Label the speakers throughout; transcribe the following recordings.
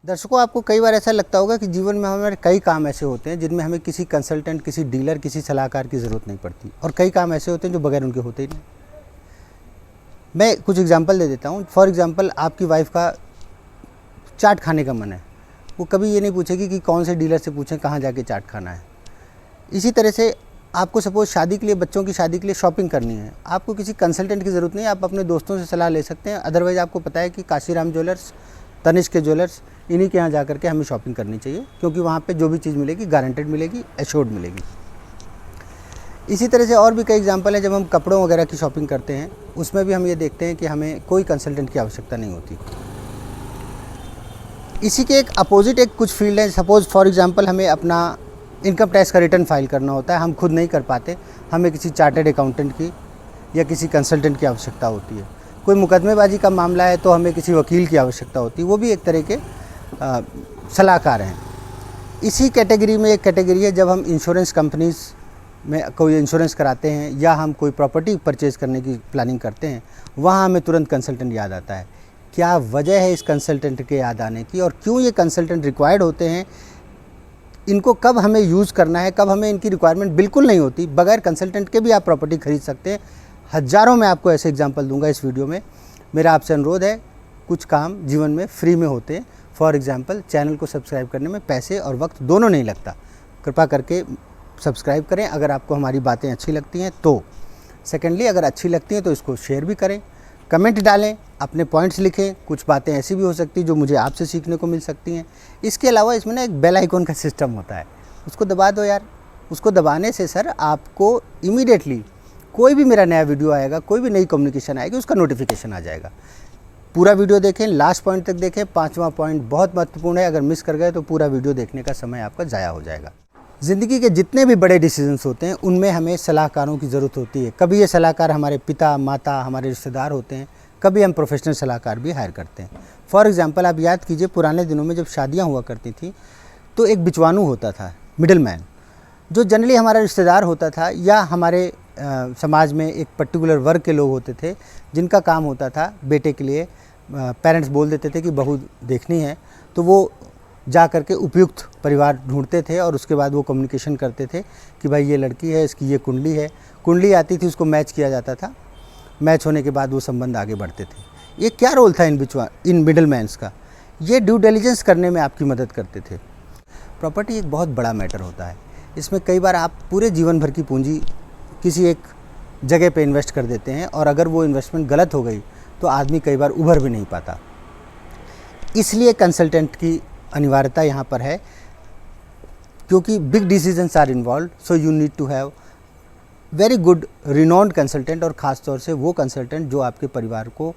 Speaker 1: दर्शकों, आपको कई बार ऐसा लगता होगा कि जीवन में हमारे कई काम ऐसे होते हैं जिनमें हमें किसी कंसल्टेंट, किसी डीलर, किसी सलाहकार की ज़रूरत नहीं पड़ती, और कई काम ऐसे होते हैं जो बगैर उनके होते ही नहीं। मैं कुछ एग्जांपल दे देता हूँ। फॉर एग्जांपल, आपकी वाइफ का चाट खाने का मन है, वो कभी ये नहीं पूछेगी कि कौन से डीलर से पूछें कहाँ जाके चाट खाना है। इसी तरह से आपको सपोज़ शादी के लिए, बच्चों की शादी के लिए शॉपिंग करनी है, आपको किसी कंसल्टेंट की ज़रूरत नहीं है, आप अपने दोस्तों से सलाह ले सकते हैं। अदरवाइज़ आपको पता है कि काशीराम ज्वेलर्स, तनिष्क के ज्वेलर्स, इन्हीं के यहाँ जा करके हमें शॉपिंग करनी चाहिए, क्योंकि वहाँ पे जो भी चीज़ मिलेगी गारंटेड मिलेगी, एश्योर्ड मिलेगी। इसी तरह से और भी कई एग्जांपल हैं। जब हम कपड़ों वगैरह की शॉपिंग करते हैं, उसमें भी हम ये देखते हैं कि हमें कोई कंसल्टेंट की आवश्यकता नहीं होती। इसी के एक अपोजिट एक कुछ फील्ड है। सपोज़ फॉर एग्जांपल, हमें अपना इनकम टैक्स का रिटर्न फाइल करना होता है, हम खुद नहीं कर पाते, हमें किसी चार्टर्ड अकाउंटेंट की या किसी कंसल्टेंट की आवश्यकता होती है। कोई मुकदमेबाजी का मामला है तो हमें किसी वकील की आवश्यकता होती है, वो भी एक तरह के सलाहकार हैं। इसी कैटेगरी में एक कैटेगरी है, जब हम इंश्योरेंस कंपनीज़ में कोई इंश्योरेंस कराते हैं या हम कोई प्रॉपर्टी परचेज़ करने की प्लानिंग करते हैं, वहाँ हमें तुरंत कंसल्टेंट याद आता है। क्या वजह है इस कंसल्टेंट के याद आने की, और क्यों ये कंसल्टेंट रिक्वायर्ड होते हैं, इनको कब हमें यूज़ करना है, कब हमें इनकी रिक्वायरमेंट बिल्कुल नहीं होती। बगैर कंसल्टेंट के भी आप प्रॉपर्टी खरीद सकते हैं। हज़ारों में आपको ऐसे एग्जांपल दूंगा इस वीडियो में। मेरा आपसे अनुरोध है, कुछ काम जीवन में फ्री में होते हैं। फॉर एग्जांपल, चैनल को सब्सक्राइब करने में पैसे और वक्त दोनों नहीं लगता। कृपा करके सब्सक्राइब करें अगर आपको हमारी बातें अच्छी लगती हैं तो। सेकेंडली, अगर अच्छी लगती हैं तो इसको शेयर भी करें, कमेंट डालें, अपने पॉइंट्स लिखें। कुछ बातें ऐसी भी हो सकती हैं जो मुझे आपसे सीखने को मिल सकती हैं। इसके अलावा इसमें ना एक बेल आइकॉन का सिस्टम होता है, उसको दबा दो यार। उसको दबाने से सर आपको इमीडिएटली कोई भी मेरा नया वीडियो आएगा, कोई भी नई कम्युनिकेशन आएगी, उसका नोटिफिकेशन आ जाएगा। पूरा वीडियो देखें, लास्ट पॉइंट तक देखें। 5वां पॉइंट बहुत महत्वपूर्ण है, अगर मिस कर गए तो पूरा वीडियो देखने का समय आपका ज़ाया हो जाएगा। ज़िंदगी के जितने भी बड़े डिसीजंस होते हैं, उनमें हमें सलाहकारों की ज़रूरत होती है। कभी ये सलाहकार हमारे पिता, माता, हमारे रिश्तेदार होते हैं, कभी हम प्रोफेशनल सलाहकार भी हायर करते हैं। फॉर एग्जांपल, आप याद कीजिए, पुराने दिनों में जब शादियां हुआ करती थी तो एक बिचवानू होता था, मिडिल मैन, जो जनरली हमारा रिश्तेदार होता था, या हमारे समाज में एक पर्टिकुलर वर्ग के लोग होते थे जिनका काम होता था बेटे के लिए। पेरेंट्स बोल देते थे कि बहू देखनी है, तो वो जा करके उपयुक्त परिवार ढूंढते थे और उसके बाद वो कम्युनिकेशन करते थे कि भाई ये लड़की है, इसकी ये कुंडली है। कुंडली आती थी, उसको मैच किया जाता था। मैच होने के बाद वो संबंध आगे बढ़ते थे। ये क्या रोल था इन मिडल मैन्स का? ये ड्यू डिलिजेंस करने में आपकी मदद करते थे। प्रॉपर्टी एक बहुत बड़ा मैटर होता है। इसमें कई बार आप पूरे जीवन भर की पूंजी किसी एक जगह पे इन्वेस्ट कर देते हैं, और अगर वो इन्वेस्टमेंट गलत हो गई तो आदमी कई बार उभर भी नहीं पाता। इसलिए कंसल्टेंट की अनिवार्यता यहाँ पर है, क्योंकि big decisions are involve, so you need to have very good renowned consultant, और ख़ास तौर से वो कंसल्टेंट जो आपके परिवार को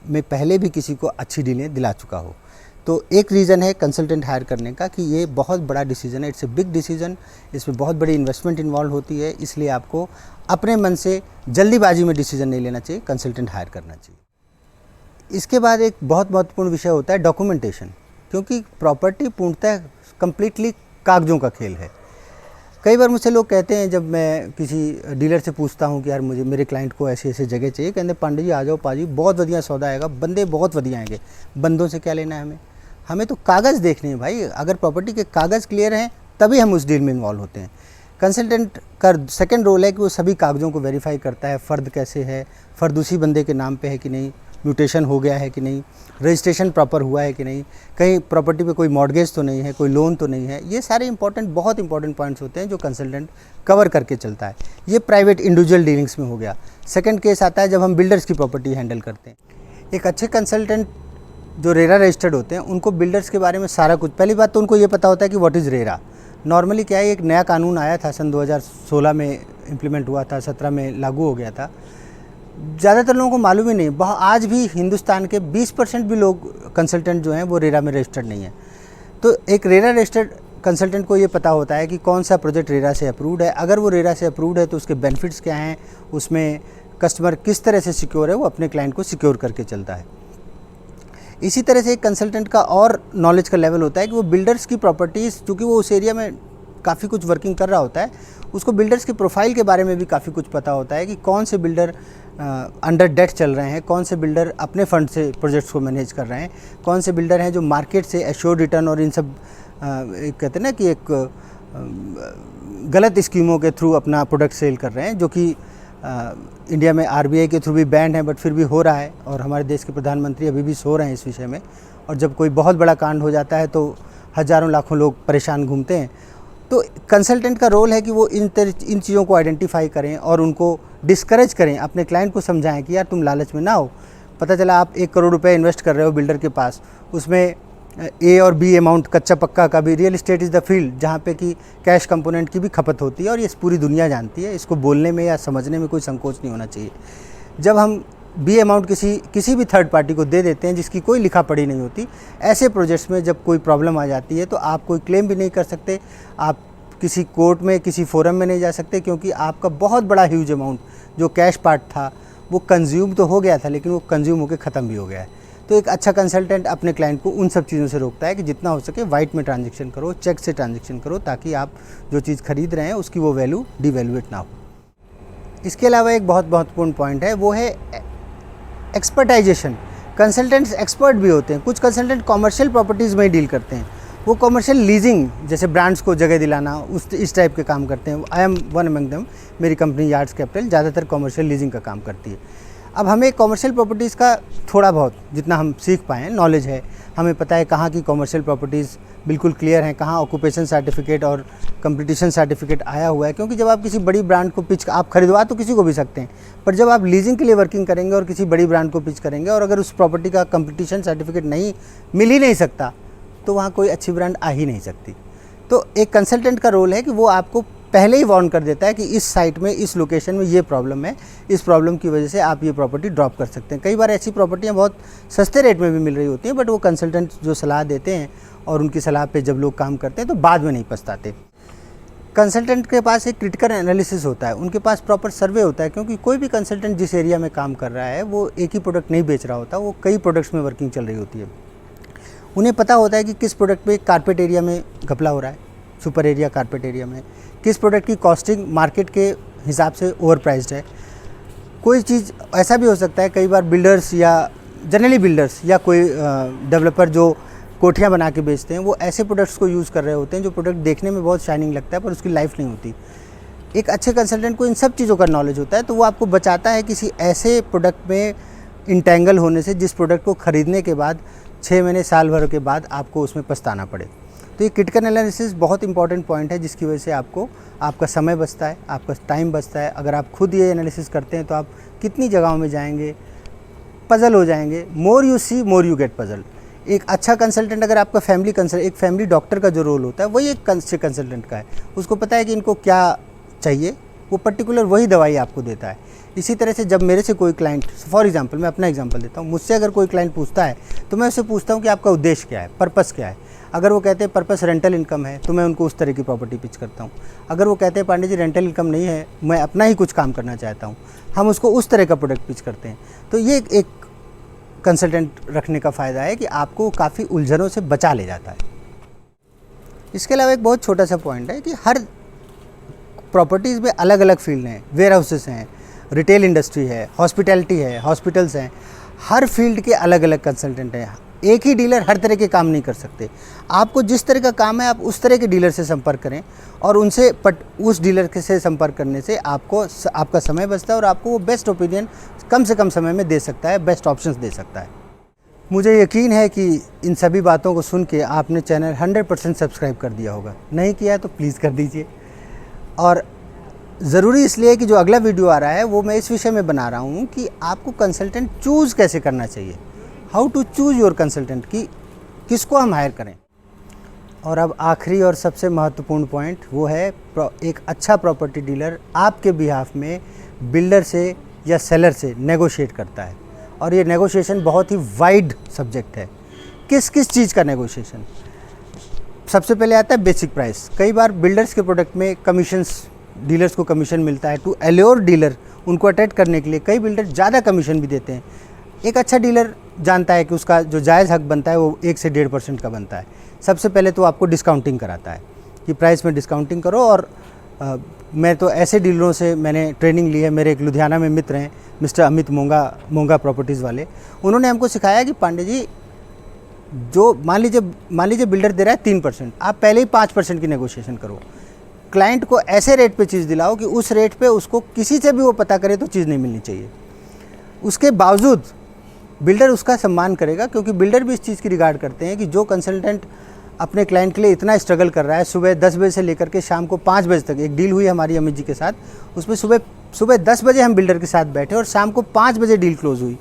Speaker 1: में पहले भी किसी को अच्छी डीलें दिला चुका हो। तो एक रीज़न है कंसल्टेंट हायर करने का कि ये बहुत बड़ा डिसीजन है, इट्स ए बिग डिसीजन, इसमें बहुत बड़ी इन्वेस्टमेंट इन्वॉल्व होती है। इसलिए आपको अपने मन से जल्दीबाजी में डिसीजन नहीं लेना चाहिए, कंसल्टेंट हायर करना चाहिए। इसके बाद एक बहुत महत्वपूर्ण विषय होता है डॉक्यूमेंटेशन, क्योंकि प्रॉपर्टी पूर्णतः कंप्लीटली कागज़ों का खेल है। कई बार मुझसे लोग कहते हैं, जब मैं किसी डीलर से पूछता हूं कि यार मुझे मेरे क्लाइंट को ऐसे ऐसे जगह चाहिए, कहते पांडे जी आ जाओ पाजी, बहुत बढ़िया सौदा आएगा, बंदे बहुत बढ़िया आएंगे। बंदों से क्या लेना है हमें तो कागज़ देखने हैं भाई। अगर प्रॉपर्टी के कागज़ क्लियर हैं तभी हम उस डील में इन्वॉल्व होते हैं। कंसल्टेंट का सेकंड रोल है कि वो सभी कागज़ों को वेरीफाई करता है। फ़र्द कैसे है, फ़र्द उसी बंदे के नाम पे है कि नहीं, म्यूटेशन हो गया है कि नहीं, रजिस्ट्रेशन प्रॉपर हुआ है कि नहीं, कहीं प्रॉपर्टी पे कोई मॉर्गेज तो नहीं है, कोई लोन तो नहीं है। ये सारे बहुत इंपॉर्टेंट पॉइंट्स होते हैं जो कंसल्टेंट कवर करके चलता है। ये प्राइवेट इंडिविजुअल डीलिंग्स में हो गया। सेकंड केस आता है जब हम बिल्डर्स की प्रॉपर्टी हैंडल करते हैं। एक अच्छे कंसल्टेंट जो रेरा रजिस्टर्ड होते हैं, उनको बिल्डर्स के बारे में सारा कुछ, पहली बात तो उनको ये पता होता है कि व्हाट इज़ रेरा। नॉर्मली क्या है, एक नया कानून आया था, सन 2016 में इम्प्लीमेंट हुआ था, 17 में लागू हो गया था। ज़्यादातर लोगों को मालूम ही नहीं। आज भी हिंदुस्तान के 20% भी लोग कंसल्टेंट जो हैं वो रेरा में रजिस्टर्ड नहीं है। तो एक रेरा रजिस्टर्ड कंसल्टेंट को ये पता होता है कि कौन सा प्रोजेक्ट रेरा से अप्रूव्ड है। अगर वो रेरा से अप्रूव्ड है तो उसके बेनिफिट्स क्या हैं, उसमें कस्टमर किस तरह से सिक्योर है, वो अपने क्लाइंट को सिक्योर करके चलता है। इसी तरह से एक कंसल्टेंट का और नॉलेज का लेवल होता है कि वो बिल्डर्स की प्रॉपर्टीज़, चूँकि वो उस एरिया में काफ़ी कुछ वर्किंग कर रहा होता है, उसको बिल्डर्स की प्रोफाइल के बारे में भी काफ़ी कुछ पता होता है कि कौन से बिल्डर अंडर डेट चल रहे हैं, कौन से बिल्डर अपने फंड से प्रोजेक्ट्स को मैनेज कर रहे हैं, कौन से बिल्डर हैं जो मार्केट से एश्योर्ड रिटर्न और इन सब कहते हैं ना कि एक गलत स्कीमों के थ्रू अपना प्रोडक्ट सेल कर रहे हैं, जो कि इंडिया में आरबीआई के थ्रू भी बैंड है, बट फिर भी हो रहा है और हमारे देश के प्रधानमंत्री अभी भी सो रहे हैं इस विषय में। और जब कोई बहुत बड़ा कांड हो जाता है तो हज़ारों लाखों लोग परेशान घूमते हैं। तो कंसल्टेंट का रोल है कि वो इन चीज़ों को आइडेंटिफाई करें और उनको डिस्करेज करें, अपने क्लाइंट को समझाएं कि यार तुम लालच में ना हो। पता चला आप 1 करोड़ रुपए इन्वेस्ट कर रहे हो बिल्डर के पास, उसमें ए और बी अमाउंट कच्चा पक्का का भी, real estate is the field जहाँ पे कि कैश कंपोनेंट की भी खपत होती है और ये पूरी दुनिया जानती है। इसको बोलने में या समझने में कोई संकोच नहीं होना चाहिए। जब हम बी अमाउंट किसी भी थर्ड पार्टी को दे देते हैं जिसकी कोई लिखा पढ़ी नहीं होती, ऐसे प्रोजेक्ट्स में जब कोई प्रॉब्लम आ जाती है तो आप कोई क्लेम भी नहीं कर सकते, आप किसी कोर्ट में किसी फोरम में नहीं जा सकते, क्योंकि आपका बहुत बड़ा ह्यूज अमाउंट जो कैश पार्ट था वो कंज्यूम तो हो गया था, लेकिन वो कंज्यूम होकर ख़त्म भी हो गया है। तो एक अच्छा कंसल्टेंट अपने क्लाइंट को उन सब चीज़ों से रोकता है कि जितना हो सके वाइट में ट्रांजैक्शन करो, चेक से ट्रांजैक्शन करो, ताकि आप जो चीज़ खरीद रहे हैं उसकी वो वैल्यू डिवैल्यूएट ना हो। इसके अलावा एक बहुत महत्वपूर्ण पॉइंट है, वो है एक्सपर्टाइजेशन। कंसल्टेंट्स एक्सपर्ट भी होते हैं। कुछ कंसल्टेंट कॉमर्शियल प्रॉपर्टीज़ में ही डील करते हैं, वो कॉमर्शियल लीजिंग जैसे ब्रांड्स को जगह दिलाना इस टाइप के काम करते हैं। I am one among them. मेरी कंपनी यार्ड्स कैपिटल ज़्यादातर कॉमर्शियल लीजिंग का काम करती है। अब हमें कॉमर्शियल प्रॉपर्टीज़ का थोड़ा बहुत जितना हम सीख पाएँ नॉलेज है, हमें पता है कहाँ की कॉमर्शियल प्रॉपर्टीज़ बिल्कुल क्लियर हैं, कहाँ ऑक्यूपेशन सर्टिफिकेट और कंपटीशन सर्टिफिकेट आया हुआ है। क्योंकि जब आप किसी बड़ी ब्रांड को पिच, आप खरीदवा तो किसी को भी सकते हैं, पर जब आप लीजिंग के लिए वर्किंग करेंगे और किसी बड़ी ब्रांड को पिच करेंगे और अगर उस प्रॉपर्टी का कंपटीशन सर्टिफिकेट मिल ही नहीं सकता, तो वहाँ कोई अच्छी ब्रांड आ ही नहीं सकती। तो एक कंसल्टेंट का रोल है कि वो आपको पहले ही वार्न कर देता है कि इस साइट में, इस लोकेशन में ये प्रॉब्लम है, इस प्रॉब्लम की वजह से आप ये प्रॉपर्टी ड्रॉप कर सकते हैं। कई बार ऐसी प्रॉपर्टियाँ बहुत सस्ते रेट में भी मिल रही होती हैं, बट वो कंसल्टेंट जो सलाह देते हैं और उनकी सलाह पे जब लोग काम करते हैं तो बाद में नहीं पछताते। कंसल्टेंट के पास एक क्रिटिकल एनालिसिस होता है, उनके पास प्रॉपर सर्वे होता है, क्योंकि कोई भी कंसल्टेंट जिस एरिया में काम कर रहा है वो एक ही प्रोडक्ट नहीं बेच रहा होता, वो कई प्रोडक्ट्स में वर्किंग चल रही होती है। उन्हें पता होता है कि किस प्रोडक्ट पे कारपेट एरिया में घपला हो रहा है, सुपर एरिया कारपेट एरिया में, किस प्रोडक्ट की कॉस्टिंग मार्केट के हिसाब से ओवर प्राइस्ड है। कोई चीज़ ऐसा भी हो सकता है, कई बार बिल्डर्स या जनरली बिल्डर्स या कोई डेवलपर जो कोठियाँ बना के बेचते हैं, वो ऐसे प्रोडक्ट्स को यूज़ कर रहे होते हैं जो प्रोडक्ट देखने में बहुत शाइनिंग लगता है पर उसकी लाइफ नहीं होती। एक अच्छे कंसल्टेंट को इन सब चीज़ों का नॉलेज होता है, तो वो आपको बचाता है किसी ऐसे प्रोडक्ट में इंटेंगल होने से जिस प्रोडक्ट को ख़रीदने के बाद 6 महीने साल भर के बाद आपको उसमें पछताना पड़े। तो ये क्रिटिकल एनालिसिस बहुत इंपॉर्टेंट पॉइंट है, जिसकी वजह से आपको आपका समय बचता है, आपका टाइम बचता है। अगर आप खुद ये एनालिसिस करते हैं तो आप कितनी जगहों में जाएंगे, पजल हो जाएंगे। More you see more you get puzzle. एक अच्छा कंसल्टेंट, अगर आपका एक फैमिली डॉक्टर का जो रोल होता है वही एक अच्छे कंसल्टेंट का है। उसको पता है कि इनको क्या चाहिए, वो पर्टिकुलर वही दवाई आपको देता है। इसी तरह से जब मेरे से कोई क्लाइंट, फॉर एग्जांपल मैं अपना एग्जांपल देता हूँ, मुझसे अगर कोई क्लाइंट पूछता है तो मैं उससे पूछता हूँ कि आपका उद्देश्य क्या है, पर्पस क्या है। अगर वो कहते हैं पर्पस रेंटल इनकम है, तो मैं उनको उस तरह की प्रॉपर्टी पिच करता हूँ। अगर वो कहते हैं पांडे जी रेंटल इनकम नहीं है, मैं अपना ही कुछ काम करना चाहता हूँ, हम उसको उस तरह का प्रोडक्ट पिच करते हैं। तो ये एक कंसल्टेंट रखने का फ़ायदा है कि आपको काफ़ी उलझनों से बचा ले जाता है। इसके अलावा एक बहुत छोटा सा पॉइंट है कि हर प्रॉपर्टीज़ में अलग अलग फील्ड हैं, वेयर हाउसेस हैं, रिटेल इंडस्ट्री है, हॉस्पिटैलिटी है, हॉस्पिटल्स हैं। हर फील्ड के अलग अलग कंसल्टेंट हैं। एक ही डीलर हर तरह के काम नहीं कर सकते। आपको जिस तरह का काम है आप उस तरह के डीलर से संपर्क करें और उनसे उस डीलर से संपर्क करने से आपका समय बचता है और आपको वो बेस्ट ओपिनियन कम से कम समय में दे सकता है, बेस्ट ऑप्शंस दे सकता है। मुझे यकीन है कि इन सभी बातों को सुन के आपने चैनल 100% सब्सक्राइब कर दिया होगा। नहीं किया है तो प्लीज़ कर दीजिए। और ज़रूरी इसलिए कि जो अगला वीडियो आ रहा है वो मैं इस विषय में बना रहा हूँ कि आपको कंसल्टेंट चूज़ कैसे करना चाहिए, how to choose your consultant, कि किसको हम हायर करें। और अब आखिरी और सबसे महत्वपूर्ण पॉइंट वो है एक अच्छा प्रॉपर्टी डीलर आपके बिहाफ में बिल्डर से या सेलर से नेगोशिएट करता है। और ये नेगोशिएशन बहुत ही वाइड सब्जेक्ट है। किस किस चीज़ का नेगोशिएशन? सबसे पहले आता है बेसिक प्राइस। कई बार बिल्डर्स के प्रोडक्ट में कमीशंस, डीलर्स को कमीशन मिलता है। टू एल्योर डीलर, उनको अट्रैक्ट करने के लिए कई बिल्डर ज़्यादा कमीशन भी देते हैं। एक अच्छा डीलर जानता है कि उसका जो जायज़ हक बनता है वो 1 से 1.5% का बनता है। सबसे पहले तो आपको डिस्काउंटिंग कराता है कि प्राइस में डिस्काउंटिंग करो और मैं तो ऐसे डीलरों से मैंने ट्रेनिंग ली है। मेरे एक लुधियाना में मित्र हैं, मिस्टर अमित मोंगा प्रॉपर्टीज़ वाले। उन्होंने हमको सिखाया कि पांडे जी, जो मान लीजिए बिल्डर दे रहा है 3%, आप पहले ही 5% की नेगोशिएशन करो। क्लाइंट को ऐसे रेट पे चीज़ दिलाओ कि उस रेट पे उसको किसी से भी वो पता करे तो चीज़ नहीं मिलनी चाहिए। उसके बावजूद बिल्डर उसका सम्मान करेगा, क्योंकि बिल्डर भी इस चीज़ की रिगार्ड करते हैं कि जो कंसल्टेंट अपने क्लाइंट के लिए इतना स्ट्रगल कर रहा है, सुबह 10 बजे से लेकर के शाम को 5 बजे तक। एक डील हुई हमारी अमित जी के साथ, उसमें सुबह 10 बजे हम बिल्डर के साथ बैठे और शाम को 5 बजे डील क्लोज हुई।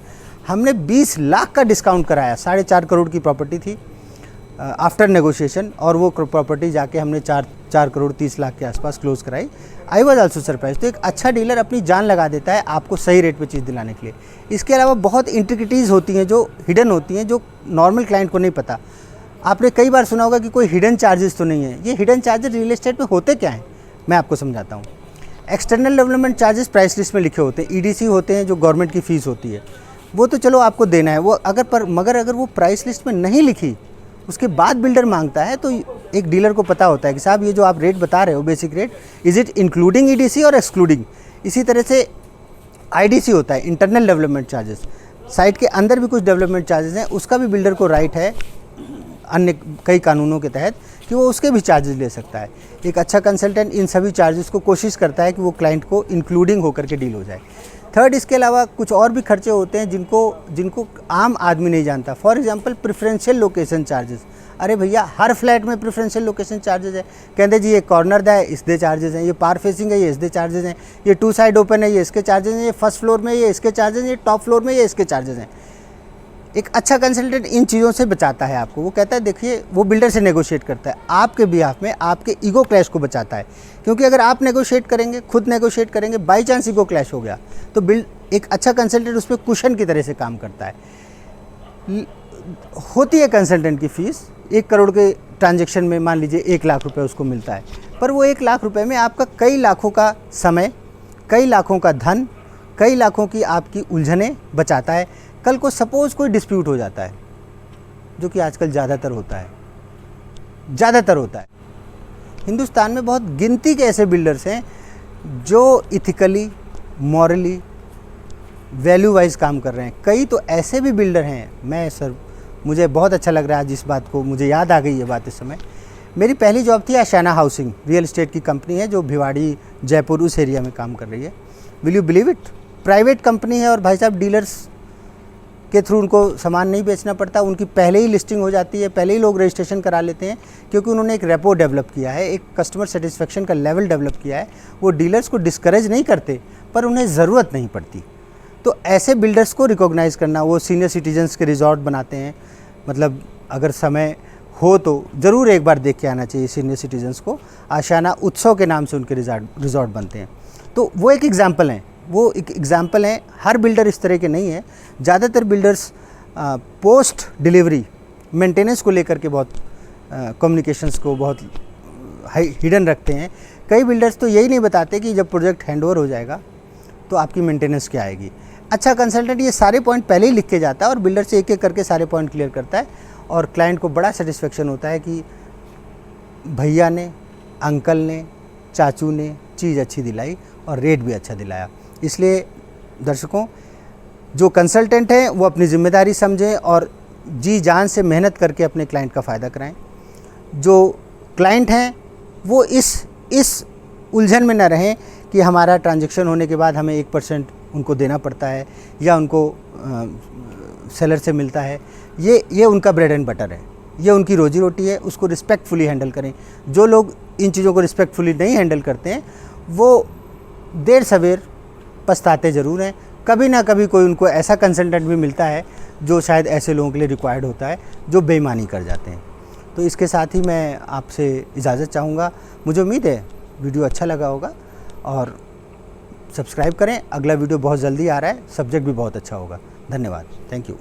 Speaker 1: हमने 20 लाख का डिस्काउंट कराया। 4.5 करोड़ की प्रॉपर्टी थी आफ्टर नेगोशिएशन, और वो प्रॉपर्टी जाके हमने 4 करोड़ 30 लाख के आसपास क्लोज कराई। I was also surprise. तो एक अच्छा डीलर अपनी जान लगा देता है आपको सही रेट पे चीज़ दिलाने के लिए। इसके अलावा बहुत इंट्रिकिटीज़ होती हैं जो हिडन होती हैं, जो नॉर्मल क्लाइंट को नहीं पता। आपने कई बार सुना होगा कि कोई हिडन चार्जेस तो नहीं है। ये हिडन चार्जेस रियल एस्टेट में होते क्या हैं, मैं आपको समझाता हूँ। External development charges price list में लिखे होते हैं, ईडीसी होते हैं, जो गवर्नमेंट की फ़ीस होती है, वो तो चलो आपको देना है। वो मगर अगर वो प्राइस लिस्ट में नहीं लिखी, उसके बाद बिल्डर मांगता है, तो एक डीलर को पता होता है कि साहब ये जो आप रेट बता रहे हो basic rate, is it including EDC और एक्सक्लूडिंग। इसी तरह से आईडीसी होता है, इंटरनल डेवलपमेंट चार्जेस। साइट के अंदर भी कुछ डेवलपमेंट चार्जेस हैं, उसका भी बिल्डर को राइट है अन्य कई कानूनों के तहत कि वो उसके भी चार्जेस ले सकता है। एक अच्छा कंसल्टेंट इन सभी चार्जेस को कोशिश करता है कि वो क्लाइंट को इंक्लूडिंग होकर के डील हो जाए। थर्ड, इसके अलावा कुछ और भी खर्चे होते हैं जिनको आम आदमी नहीं जानता। For example preferential location charges. अरे भैया, हर फ्लैट में प्रेफरेंशियल लोकेशन चार्जेस है। कहते जी ये कॉर्नर दा है, इसके चार्जेस हैं, ये पार फेसिंग है, ये इसके चार्जेस हैं, ये 2 साइड ओपन है, ये इसके चार्जेस हैं, ये फर्स्ट फ्लोर में ये इसके चार्जेस हैं, ये टॉप फ्लोर में ये इसके चार्जेस हैं। एक अच्छा कंसल्टेंट इन चीज़ों से बचाता है आपको। वो कहता है देखिए, वो बिल्डर से नेगोशिएट करता है आपके बिहाफ में, आपके ईगो क्लैश को बचाता है। क्योंकि अगर आप नेगोशिएट करेंगे, खुद नेगोशिएट करेंगे, बाई चांस ईगो क्लैश हो गया, तो एक अच्छा कंसल्टेंट उस पर कुशन की तरह से काम करता है। होती है कंसल्टेंट की फ़ीस 1 करोड़ के ट्रांजैक्शन में, मान लीजिए 1 लाख रुपए उसको मिलता है, पर वो 1 लाख रुपए में आपका कई लाखों का समय, कई लाखों का धन, कई लाखों की आपकी उलझनें बचाता है। कल को सपोज़ कोई डिस्प्यूट हो जाता है, जो कि आजकल ज़्यादातर होता है। हिंदुस्तान में बहुत गिनती के ऐसे बिल्डर्स हैं जो इथिकली, मॉरली, वैल्यू वाइज काम कर रहे हैं। कई तो ऐसे भी बिल्डर हैं, मुझे बहुत अच्छा लग रहा है आज इस बात को, मुझे याद आ गई ये बात इस समय। मेरी पहली जॉब थी आशियाना हाउसिंग, रियल एस्टेट की कंपनी है जो भिवाड़ी, जयपुर, उस एरिया में काम कर रही है। Will you believe it, private company है और भाई साहब डीलर्स के थ्रू उनको सामान नहीं बेचना पड़ता। उनकी पहले ही लिस्टिंग हो जाती है, पहले ही लोग रजिस्ट्रेशन करा लेते हैं, क्योंकि उन्होंने एक रेपो डेवलप किया है, एक कस्टमर सेटिस्फेक्शन का लेवल डेवलप किया है। वो डीलर्स को डिस्करेज नहीं करते, पर उन्हें ज़रूरत नहीं पड़ती। तो ऐसे बिल्डर्स को रिकॉग्नाइज़ करना, वो सीनियर सिटीजन्स के रिजॉर्ट बनाते हैं, मतलब अगर समय हो तो ज़रूर एक बार देख के आना चाहिए सीनियर सिटीजन्स को। आशियाना उत्सव के नाम से उनके रिजॉर्ट बनते हैं। तो वो एक एग्ज़ाम्पल हैं, हर बिल्डर इस तरह के नहीं है। ज़्यादातर बिल्डर्स पोस्ट डिलीवरी मेंटेनेंस को लेकर के बहुत कम्युनिकेशंस को बहुत हिडन रखते हैं। कई बिल्डर्स तो यही नहीं बताते कि जब प्रोजेक्ट हैंडओवर हो जाएगा तो आपकी मेंटेनेंस क्या आएगी। अच्छा कंसल्टेंट ये सारे पॉइंट पहले ही लिख के जाता है और बिल्डर से एक एक करके सारे पॉइंट क्लियर करता है, और क्लाइंट को बड़ा सेटिस्फेक्शन होता है कि भैया ने, अंकल ने, चाचू ने चीज़ अच्छी दिलाई और रेट भी अच्छा दिलाया। इसलिए दर्शकों, जो कंसल्टेंट हैं वो अपनी ज़िम्मेदारी समझें और जी जान से मेहनत करके अपने क्लाइंट का फ़ायदा कराएं। जो क्लाइंट हैं वो इस उलझन में न रहें कि हमारा ट्रांजैक्शन होने के बाद हमें 1% उनको देना पड़ता है या उनको सेलर से मिलता है। ये उनका ब्रेड एंड बटर है, ये उनकी रोजी रोटी है, उसको रिस्पेक्टफुली हैंडल करें। जो लोग इन चीज़ों को रिस्पेक्टफुली नहीं हैंडल करते हैं वो देर सवेर पछताते ज़रूर हैं। कभी ना कभी कोई उनको ऐसा कंसल्टेंट भी मिलता है जो शायद ऐसे लोगों के लिए रिक्वायर्ड होता है, जो बेईमानी कर जाते हैं। तो इसके साथ ही मैं आपसे इजाज़त चाहूँगा। मुझे उम्मीद है वीडियो अच्छा लगा होगा और सब्सक्राइब करें। अगला वीडियो बहुत जल्दी आ रहा है, सब्जेक्ट भी बहुत अच्छा होगा। धन्यवाद, थैंक यू।